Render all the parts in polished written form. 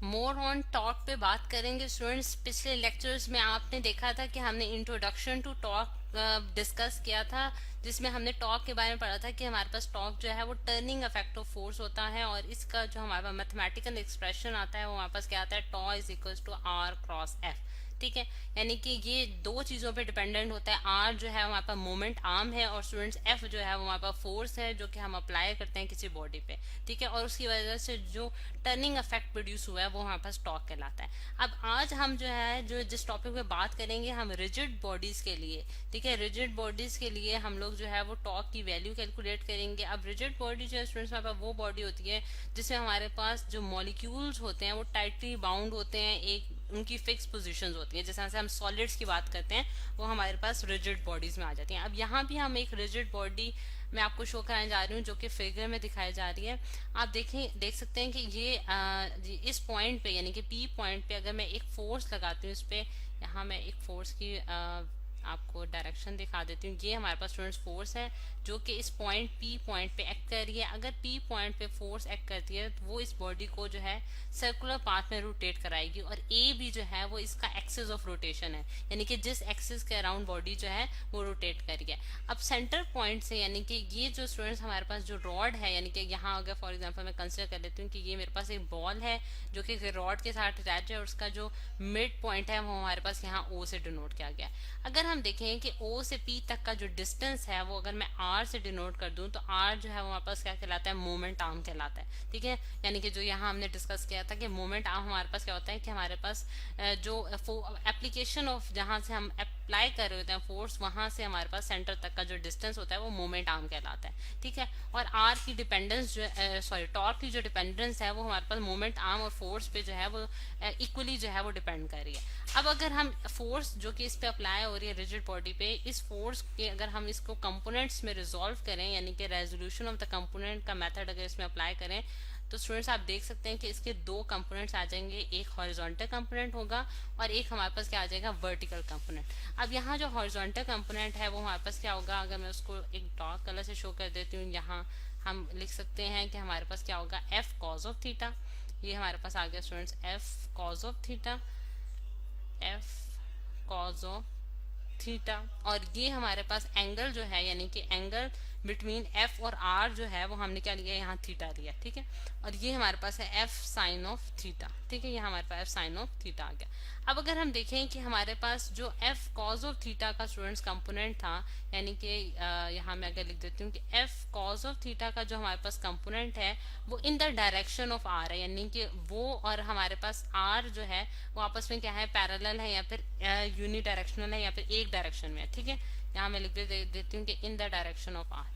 More on talk पे बात करेंगे स्टूडेंट्स। पिछले लेक्चर्स में आपने देखा था कि हमने इंट्रोडक्शन टू टॉक डिस्कस किया था, जिसमें हमने टॉक के बारे में पढ़ा था कि हमारे पास टॉक जो है वो टर्निंग इफेक्ट ऑफ फोर्स होता है, और इसका जो हमारे पास मैथमेटिकल एक्सप्रेशन आता है वो हमारे पास क्या आता है, tau is equal to R cross F. ठीक है, यानी कि ये दो चीजों पे डिपेंडेंट होता है। आर जो है हमारे पास मोमेंट आर्म है, और स्टूडेंट्स एफ जो है वो हमारे पास फोर्स है जो कि हम अप्लाई करते हैं किसी बॉडी पे। ठीक है, और उसकी वजह से जो टर्निंग इफेक्ट प्रोड्यूस हुआ है वो हमारे पास टॉर्क कहलाता है। अब आज हम जो है जो जिस टॉपिक पे बात करेंगे हम रिजिड बॉडीज के लिए। ठीक है, रिजिड बॉडीज के लिए हम लोग जो है वो टॉर्क की वैल्यू कैलकुलेट करेंगे। अब रिजिड बॉडी जो है स्टूडेंट्स, हमारे पास वो बॉडी होती है जिसमें हमारे पास जो मॉलिक्यूल्स होते हैं वो टाइटली बाउंड होते हैं, एक उनकी फिक्स पोजीशंस होती है। जैसे हम सॉलिड्स की बात करते हैं वो हमारे पास रिजिड बॉडीज में आ जाती हैं। अब यहाँ भी हम एक रिजिड बॉडी मैं आपको शो कराने जा रही हूँ जो कि फिगर में दिखाई जा रही है। आप देख सकते हैं कि ये इस पॉइंट पे यानी कि पी पॉइंट पे अगर मैं एक फोर्स लगाती हूँ इस पे, यहाँ मैं एक फोर्स की आपको डायरेक्शन दिखा देती हूँ। ये हमारे पास स्टूडेंट्स फोर्स है जो कि इस पॉइंट पी पॉइंट पे एक्ट कर रही है। अगर पी पॉइंट पे फोर्स एक्ट करती है तो वो इस बॉडी को जो है सर्कुलर पाथ में रोटेट कराएगी, और ए भी जो है वो इसका एक्सिस ऑफ रोटेशन है, यानी कि जिस एक्सिस के अराउंड बॉडी जो है वो रोटेट कर रही है। अब सेंटर पॉइंट से यानी कि ये जो स्टूडेंट्स हमारे पास जो रॉड है, यानी कि यहाँ अगर फॉर एग्जांपल मैं कंसिडर कर लेती हूँ कि ये मेरे पास एक बॉल है जो कि रॉड के साथ अटैच है, और उसका जो मिड पॉइंट है वो हमारे पास यहाँ ओ से डिनोट किया गया है। अगर हम देखें कि ओ से पी तक का जो डिस्टेंस है वो अगर मैं आर से डिनोट कर दूं तो आर जो है वो हमारे पास क्या कहलाता है, मोमेंट आर्म कहलाता है। ठीक है, यानी कि जो यहाँ हमने डिस्कस किया था कि मोमेंट आर्म हमारे पास क्या होता है कि हमारे पास जो एप्लीकेशन ऑफ जहां से हम अप्लाई कर रहे होते हैं फोर्स, वहां से हमारे पास सेंटर तक का जो डिस्टेंस होता है वो मोमेंट आर्म कहलाता है। ठीक है, और आर की डिपेंडेंस जो सॉरी टॉर्क की जो डिपेंडेंस है वो हमारे पास मोमेंट आर्म और फोर्स पे जो है वो इक्वली जो है वो डिपेंड कर रही है। अब अगर हम फोर्स जो कि इस पे अप्लाई हो रही है रिजिड बॉडी पे, इस फोर्स के अगर हम इसको कंपोनेंट्स में रिजोल्व करें, यानी कि रेजोल्यूशन ऑफ द कंपोनेंट का मेथड अगर इसमें अप्लाई करें, तो स्टूडेंट्स आप देख सकते हैं कि इसके दो कंपोनेंट्स आ जाएंगे। एक हॉरिजॉन्टल कंपोनेंट होगा और एक हमारे पास क्या आ जाएगा, वर्टिकल कंपोनेंट। अब यहाँ जो हॉरिजॉन्टल कंपोनेंट है वो हमारे पास क्या होगा, अगर मैं उसको एक डार्क कलर से शो कर देती हूँ, यहाँ हम लिख सकते हैं कि हमारे पास क्या होगा, एफ कॉज ऑफ थीटा। ये हमारे पास आ गया students F cause of theta, F cause of theta. और ये हमारे पास एंगल जो है यानी कि एंगल बिटवीन एफ और आर जो है वो हमने क्या लिया, यहाँ थीटा लिया। ठीक है, और ये हमारे पास है एफ साइन ऑफ थीटा। ठीक है, ये हमारे पास एफ साइन ऑफ थीटा आ गया। अब अगर हम देखें कि हमारे पास जो एफ कॉज ऑफ थीटा का स्टूडेंट्स कंपोनेंट था, यानी कि यहाँ मैं अगर लिख देती हूँ कि एफ कॉज ऑफ थीटा का जो हमारे पास कंपोनेंट है वो in the direction of R है, यानी कि वो और हमारे पास आर जो है वो आपस में क्या है, पैरेलल है या फिर यूनि डायरेक्शनल है या फिर एक डायरेक्शन में है। ठीक है, यहाँ मैं लिख देती हूँ कि in the direction of R,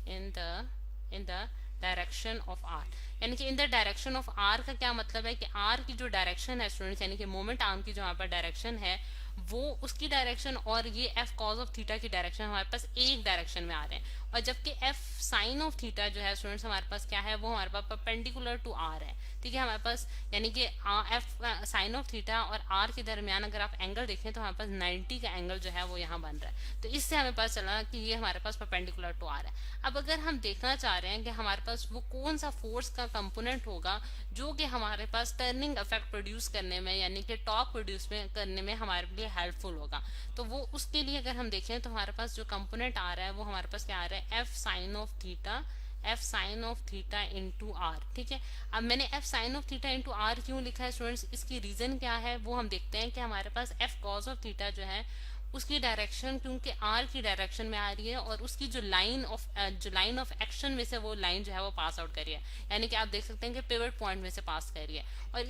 in the direction of R, यानी कि in the direction of R का क्या मतलब है कि आर की जो डायरेक्शन है स्टूडेंट्स, यानी कि मोमेंट आर्म की जो यहाँ पर डायरेक्शन है वो उसकी डायरेक्शन और ये एफ कॉज ऑफ थीटा की डायरेक्शन हमारे पास एक डायरेक्शन में आ रहे हैं। और जबकि एफ साइन ऑफ थीटा जो है स्टूडेंट्स हमारे पास क्या है, वो हमारे पास परपेंडिकुलर टू आर है। ठीक है, हमारे पास यानी कि एफ साइन ऑफ थीटा और आर के दरमियान अगर आप एंगल देखें तो हमारे पास 90 का एंगल जो है वो यहाँ बन रहा है। तो इससे हमें पता चला कि ये हमारे पास परपेंडिकुलर टू आर है। अब अगर हम देखना चाह रहे हैं कि हमारे पास वो कौन सा फोर्स का कंपोनेंट होगा जो कि हमारे पास टर्निंग इफेक्ट प्रोड्यूस करने में यानी कि टॉर्क प्रोड्यूस करने में हमारे लिए हेल्पफुल होगा, तो वो उसके लिए अगर हम देखें तो हमारे पास जो कंपोनेंट आ रहा है वो हमारे पास क्या आ रहा है, F sine of theta, F sine of theta into R. ठीक है, अब मैंने F sine of theta into R क्यों लिखा है स्टूडेंट्स, इसकी रीजन क्या है वो हम देखते हैं कि हमारे पास एफ कॉज ऑफ थीटा जो है उसकी डायरेक्शन क्योंकि आर की डायरेक्शन में आ रही है, और उसकी जो लाइन ऑफ एक्शन में से वो लाइन जो है वो पास आउट कर रही है, यानी कि आप देख सकते हैं कि पिवट पॉइंट में से पास कर रही है। और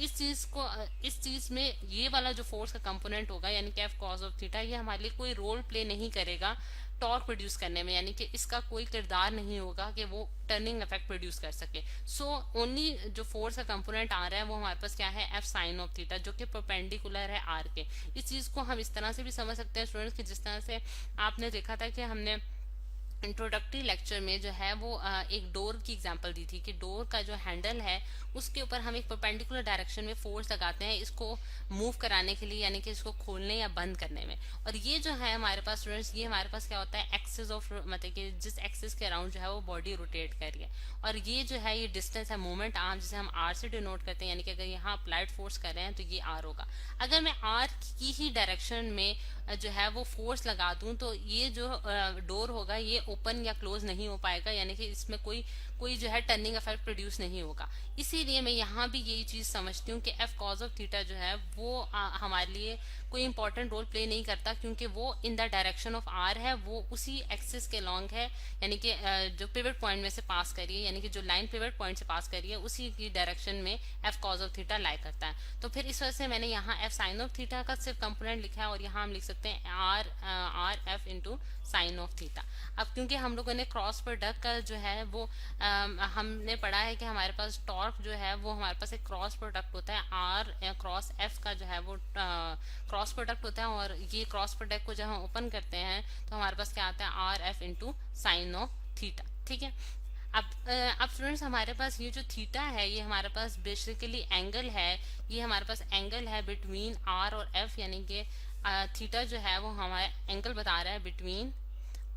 इस चीज में ये वाला जो फोर्स का कंपोनेंट होगा यानी कि एफ कॉज ऑफ थीटा, ये हमारे लिए कोई रोल प्ले नहीं करेगा टॉर्क प्रोड्यूस करने में, यानी कि इसका कोई किरदार नहीं होगा कि वो टर्निंग इफेक्ट प्रोड्यूस कर सके। सो ओनली जो फोर्स का कंपोनेंट आ रहा है वो हमारे पास क्या है, एफ साइन ऑफ थीटा, जो कि परपेंडिकुलर है आर के। इस चीज को हम इस तरह से भी समझ सकते हैं स्टूडेंट्स कि जिस तरह से आपने देखा था कि हमने इंट्रोडक्टरी लेक्चर में जो है वो एक डोर की एग्जांपल दी थी कि डोर का जो हैंडल है उसके ऊपर हम एक परपेंडिकुलर डायरेक्शन में फोर्स लगाते हैं इसको मूव कराने के लिए, यानी कि इसको खोलने या बंद करने में। और ये जो है हमारे पास स्टूडेंट्स, ये हमारे पास क्या होता है, एक्सिस ऑफ, मतलब कि जिस एक्सिस के अराउंड जो है वो बॉडी रोटेट कर रही है। और ये जो है ये डिस्टेंस है, मोमेंट आर्म, जिसे हम आर से डिनोट करते हैं, यानी कि अगर यहाँ अप्लाइड फोर्स कर रहे हैं तो ये आर होगा। अगर मैं आर की ही डायरेक्शन में जो है वो फोर्स लगा दूं तो ये जो डोर होगा ये ओपन या क्लोज नहीं हो पाएगा, यानी कि इसमें कोई कोई जो है टर्निंग इफेक्ट प्रोड्यूस नहीं होगा। इसीलिए मैं यहाँ भी यही चीज समझती हूँ कि एफ कॉज ऑफ थीटा जो है वो हमारे लिए कोई इंपॉर्टेंट रोल प्ले नहीं करता, क्योंकि वो in the direction of R है, वो उसी एक्सिस के लॉन्ग है, यानी कि जो पिवट पॉइंट में से पास करिए, यानी कि जो लाइन पिवट पॉइंट से पास करिए उसी की डायरेक्शन में F cause of theta lie करता है। तो फिर इस वजह से मैंने यहाँ एफ साइन ऑफ थीटा का सिर्फ कंपोनेंट लिखा है, और यहाँ हम लिख सकते हैं R F into sine of theta. अब क्योंकि हम लोगों ने क्रॉस प्रोडक्ट का जो है वो हमने पढ़ा है कि हमारे पास टॉर्क जो है वो हमारे पास एक क्रॉस प्रोडक्ट होता है, आर क्रॉस एफ का जो है वो क्रॉस प्रोडक्ट होता है। और ये क्रॉस प्रोडक्ट को जब हम ओपन करते हैं तो हमारे पास क्या आता है, R F into sine of theta. ठीक है। अब स्टूडेंट्स हमारे पास ये जो थीटा है ये हमारे पास बेसिकली एंगल है, ये हमारे पास एंगल है बिटवीन आर और एफ, यानी कि थीटा जो है वो हमारा एंगल बता रहा है बिटवीन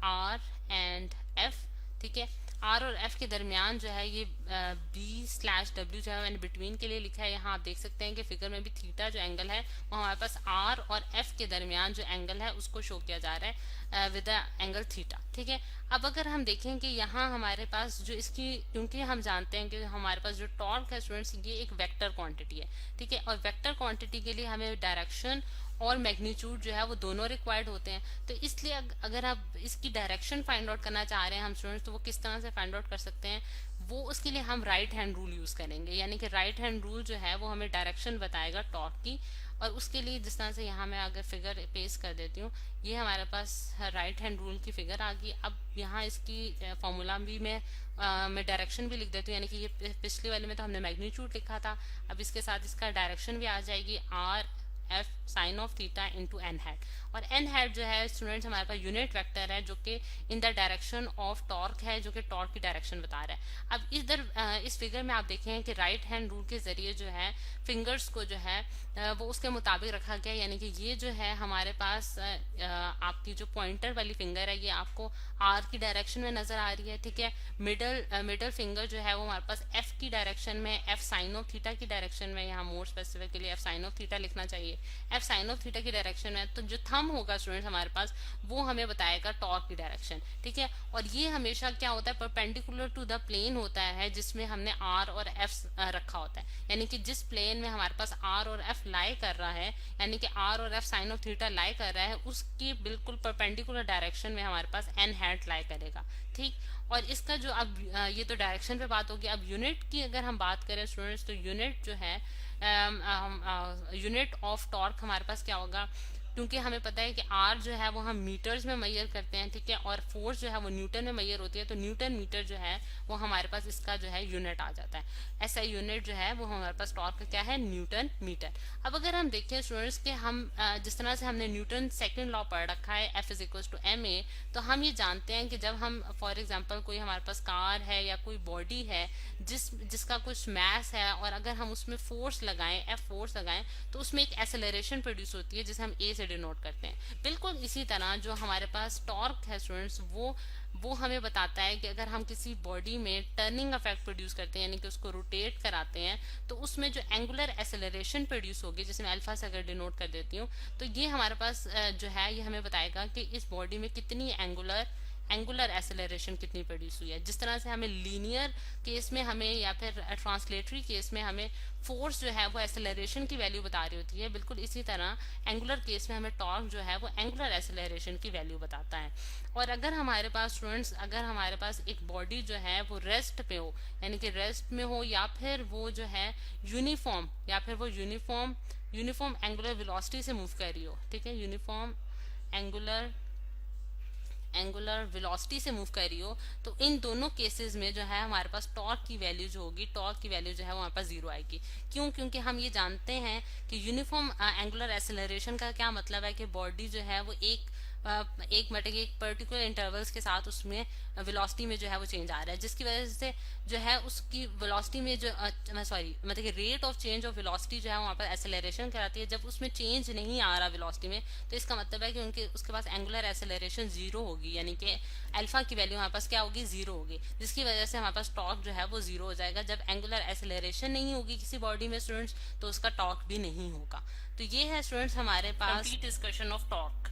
आर एंड एफ। ठीक है। आर और एफ के दरमियान जो है ये बी स्लैश डब्ल्यू जो है मैंने बिटवीन के लिए लिखा है। यहाँ आप देख सकते हैं कि फिगर में भी थीटा जो एंगल है वो हमारे पास आर और एफ के दरमियान जो एंगल है उसको शो किया जा रहा है विद द एंगल थीटा। ठीक है। अब अगर हम देखें कि यहाँ हमारे पास जो इसकी, क्योंकि हम जानते हैं कि हमारे पास जो टॉर्क है स्टूडेंट्स ये एक वेक्टर क्वांटिटी है। ठीक है। और वेक्टर क्वांटिटी के लिए हमें डायरेक्शन और मैग्नीट्यूड जो है वो दोनों रिक्वायर्ड होते हैं। तो इसलिए अगर आप इसकी डायरेक्शन फाइंड आउट करना चाह रहे हैं हम स्टूडेंट्स, तो वो किस तरह से फाइंड आउट कर सकते हैं, वो उसके लिए हम राइट हैंड रूल यूज करेंगे। यानी कि राइट हैंड रूल जो है वो हमें डायरेक्शन बताएगा टॉर्क की। और उसके लिए जिस तरह से यहाँ मैं अगर फिगर पेश कर देती हूँ, ये हमारे पास राइट हैंड रूल की फिगर आ गई। अब यहाँ इसकी फॉर्मूला भी मैं डायरेक्शन भी लिख देती हूँ, यानी कि ये पिछले वाले में तो हमने मैग्नीट्यूड लिखा था, अब इसके साथ इसका डायरेक्शन भी आ जाएगी, R F sine of theta into N hat. और एन हैट जो है स्टूडेंट्स हमारे पास यूनिट वेक्टर है जो कि in the direction of torque है, जो कि टॉर्क की डायरेक्शन बता रहा है। अब इस फिगर में आप देखें कि राइट हैंड रूल के जरिए जो है फिंगर्स को जो है वो उसके मुताबिक रखा गया, यानी कि ये जो है हमारे पास आपकी जो पॉइंटर वाली फिंगर है ये आपको आर की डायरेक्शन में नजर आ रही है। ठीक है। मिडल फिंगर जो है वो हमारे पास एफ की डायरेक्शन में, एफ साइन ऑफ थीटा की डायरेक्शन में, यहाँ more specifically F sine of theta लिखना चाहिए, एफ साइन ऑफ थीटा की डायरेक्शन में। तो जो थंब होगा स्टूडेंट हमारे पास वो हमें बताएगा टॉर्क की डायरेक्शन। ठीक है। और ये हमेशा क्या होता है, परपेंडिकुलर टू द प्लेन होता है जिसमें हमने आर और एफ रखा होता है, यानी कि जिस प्लेन में हमारे पास आर और एफ लाई कर रहा है, यानी कि आर और F sine of theta lie कर रहा है, उसकी बिल्कुल परपेंडिकुलर डायरेक्शन में हमारे पास एन हैट लाई करेगा। ठीक। और इसका जो अब ये तो डायरेक्शन पे बात होगी। अब यूनिट की अगर हम बात करें स्टूडेंट्स, तो यूनिट जो है यूनिट ऑफ टॉर्क हमारे पास क्या होगा, क्योंकि हमें पता है कि आर जो है वो हम मीटर्स में मेजर करते हैं। ठीक है। और फोर्स जो है वो न्यूटन में मेजर होती है, तो न्यूटन मीटर जो है वो हमारे पास इसका जो है यूनिट आ जाता है। ऐसा यूनिट जो है वो हमारे पास टॉर्क का क्या है, न्यूटन मीटर। अब अगर हम देखें स्टूडेंट्स के हम जिस तरह से हमने न्यूटन सेकंड लॉ पढ़ रखा है F is equal to M A, तो हम ये जानते हैं कि जब हम फॉर एग्जांपल कोई हमारे पास कार है या कोई बॉडी है जिसका कुछ मैस है, और अगर हम उसमें फोर्स लगाएं, एफ फोर्स लगाएं, तो उसमें एक एक्सेलरेशन प्रोड्यूस होती है जिसे हम ए से डिनोट करते हैं। बिल्कुल इसी तरह जो हमारे पास टॉर्क है स्टूडेंट्स वो हमें बताता है कि अगर हम किसी बॉडी में टर्निंग इफेक्ट प्रोड्यूस करते हैं, यानी कि उसको रोटेट कराते हैं, तो उसमें जो एंगुलर एक्सेलरेशन प्रोड्यूस होगी, जैसे मैं अल्फा से अगर डिनोट कर देती हूँ, तो ये हमारे पास जो है ये हमें बताएगा कि इस बॉडी में कितनी एंगुलर एक्सेलरेशन कितनी प्रोड्यूस हुई है। जिस तरह से हमें लीनियर केस में हमें या फिर ट्रांसलेटरी केस में हमें फोर्स जो है वो एक्सेलरेशन की वैल्यू बता रही होती है, बिल्कुल इसी तरह एंगुलर केस में हमें टॉर्क जो है वो एंगुलर एक्सेलरेशन की वैल्यू बताता है। और अगर हमारे पास स्टूडेंट्स अगर हमारे पास एक बॉडी जो है वो रेस्ट पे हो, यानी कि रेस्ट में हो, या फिर वो जो है यूनिफॉर्म एंगुलर वेलोसिटी से मूव कर रही हो। ठीक है। यूनिफॉर्म एंगुलर वेलोसिटी से मूव कर रही हो, तो इन दोनों केसेस में जो है हमारे पास टॉर्क की वैल्यू जो होगी, टॉर्क की वैल्यू जो है वो हमारे पास जीरो आएगी। क्यों? क्योंकि हम ये जानते हैं कि यूनिफॉर्म एंगुलर एक्सेलरेशन का क्या मतलब है कि बॉडी जो है वो एक एक मतलब एक पर्टिकुलर इंटरवल्स के साथ उसमें वेलोसिटी में जो है वो चेंज आ रहा है, जिसकी वजह से जो है उसकी वेलोसिटी में जो सॉरी मतलब कि rate of change of velocity जो है वहाँ पर एक्सेलरेशन कराती है। जब उसमें चेंज नहीं आ रहा वेलोसिटी में, तो इसका मतलब है कि उनके उसके पास एंगुलर एक्सेलरेशन जीरो होगी, यानी कि अल्फा की वैल्यू हमारे पास क्या होगी, जीरो होगी, जिसकी वजह से हमारे पास टॉर्क जो है वो जीरो हो जाएगा। जब एंगुलर एक्सेलरेशन नहीं होगी किसी बॉडी में स्टूडेंट्स, तो उसका टॉर्क भी नहीं होगा। तो ये है स्टूडेंट्स हमारे पास कंप्लीट डिस्कशन ऑफ टॉर्क।